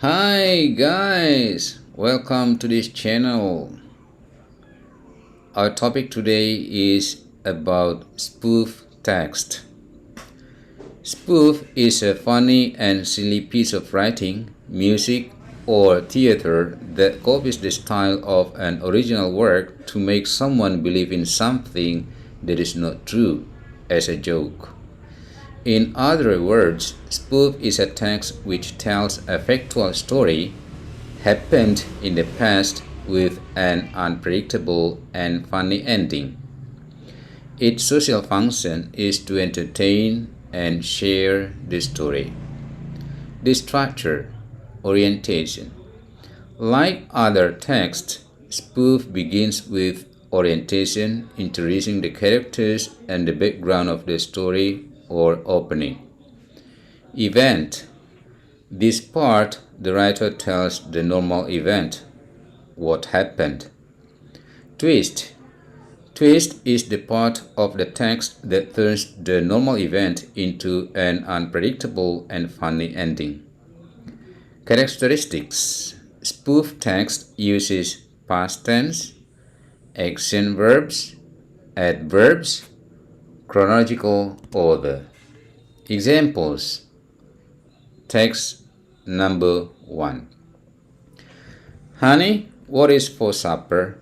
Hi guys, welcome to this channel. Our topic today is about spoof text. Spoof is a funny and silly piece of writing, music, or theater that copies the style of an original work to make someone believe in something that is not true, as a joke. In other words, spoof is a text which tells a factual story happened in the past with an unpredictable and funny ending. Its social function is to entertain and share the story. The structure, orientation. Like other texts, spoof begins with orientation, introducing the characters and the background of the story or opening. Event. This part, the writer tells the normal event, what happened. Twist. Twist is the part of the text that turns the normal event into an unpredictable and funny ending. Characteristics. Spoof text uses past tense, action verbs, adverbs, chronological order. Examples. Text number 1. Honey, what is for supper?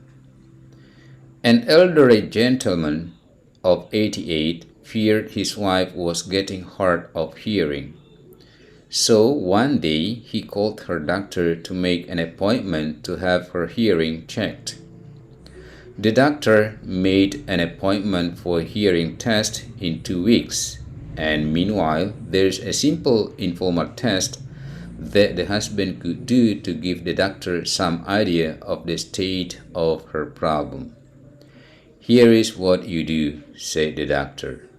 An elderly gentleman of 88 feared his wife was getting hard of hearing. So one day he called her doctor to make an appointment to have her hearing checked. The doctor made an appointment for a hearing test in 2 weeks, and meanwhile there's a simple informal test that the husband could do to give the doctor some idea of the state of her problem. Here is what you do, said the doctor.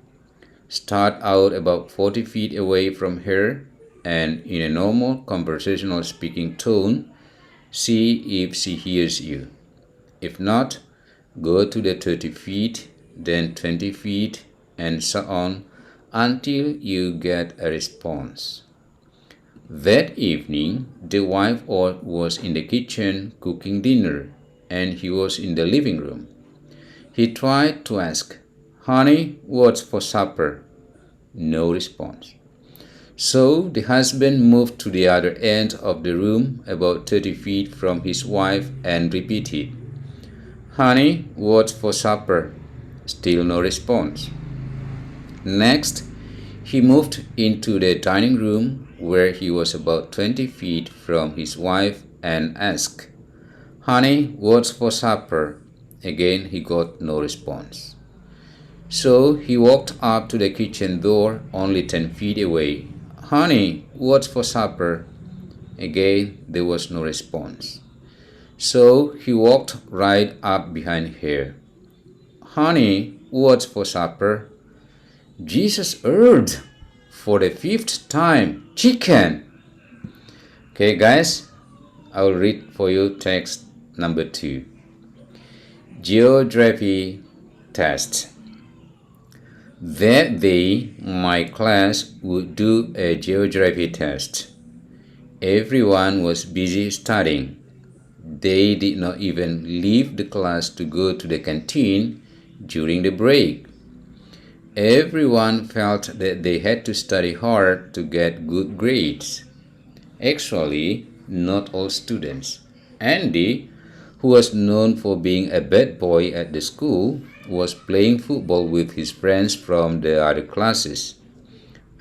Start out about 40 feet away from her and in a normal conversational speaking tone, see if she hears you. If not, go to the 30 feet, then 20 feet, and so on until you get a response. That evening, the wife was in the kitchen cooking dinner, and he was in the living room. He tried to ask, "Honey, what's for supper?" No response. So the husband moved to the other end of the room, about 30 feet from his wife, and repeated, "Honey, what's for supper?" Still no response. Next, he moved into the dining room where he was about 20 feet from his wife and asked, "Honey, what's for supper?" Again, he got no response. So he walked up to the kitchen door, only 10 feet away. "Honey, what's for supper?" Again, there was no response. So he walked right up behind her. "Honey, what's for supper?" Jesus heard for the 5th time, "Chicken." Okay, guys, I will read for you text number 2. Geography test. That day, my class would do a geography test. Everyone was busy studying. They did not even leave the class to go to the canteen during the break. Everyone felt that they had to study hard to get good grades. Actually, not all students. Andy, who was known for being a bad boy at the school, was playing football with his friends from the other classes.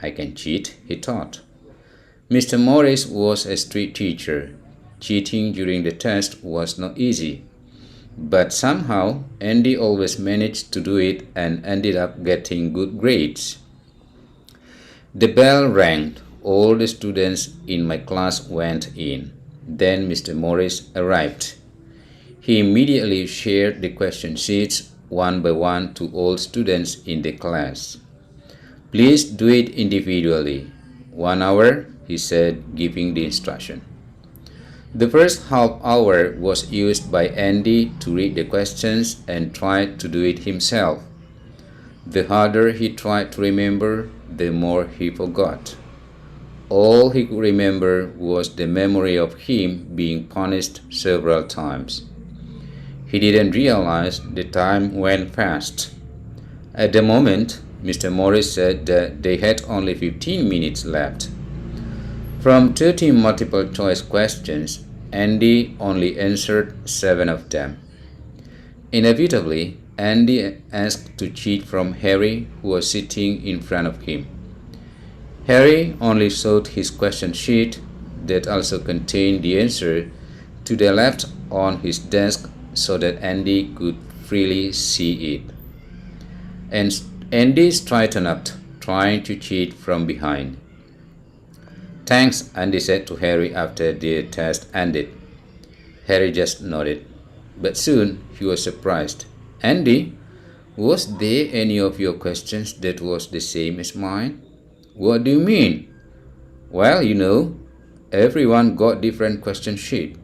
I can cheat, he thought. Mr. Morris was a strict teacher. Cheating during the test was not easy. But somehow, Andy always managed to do it and ended up getting good grades. The bell rang. All the students in my class went in. Then Mr. Morris arrived. He immediately shared the question sheets one by one to all students in the class. "Please do it individually. 1 hour," he said, giving the instruction. The first half hour was used by Andy to read the questions and try to do it himself. The harder he tried to remember, the more he forgot. All he could remember was the memory of him being punished several times. He didn't realize the time went fast. At the moment, Mr. Morris said that they had only 15 minutes left. From 30 multiple choice questions, Andy only answered 7 of them. Inevitably, Andy asked to cheat from Harry, who was sitting in front of him. Harry only showed his question sheet that also contained the answer to the left on his desk so that Andy could freely see it. And Andy straightened up, trying to cheat from behind. "Thanks," Andy said to Harry after the test ended. Harry just nodded. But soon he was surprised. "Andy, was there any of your questions that was the same as mine?" "What do you mean?" "Well, everyone got different question sheet."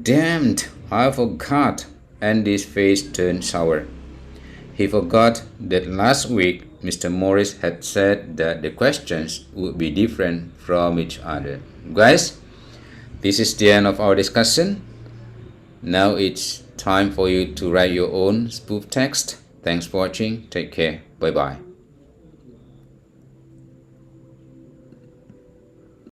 "Damned, I forgot." Andy's face turned sour. He forgot that last week Mr. Morris had said that the questions would be different from each other. Guys, this is the end of our discussion. Now it's time for you to write your own spoof text. Thanks for watching. Take care. Bye bye.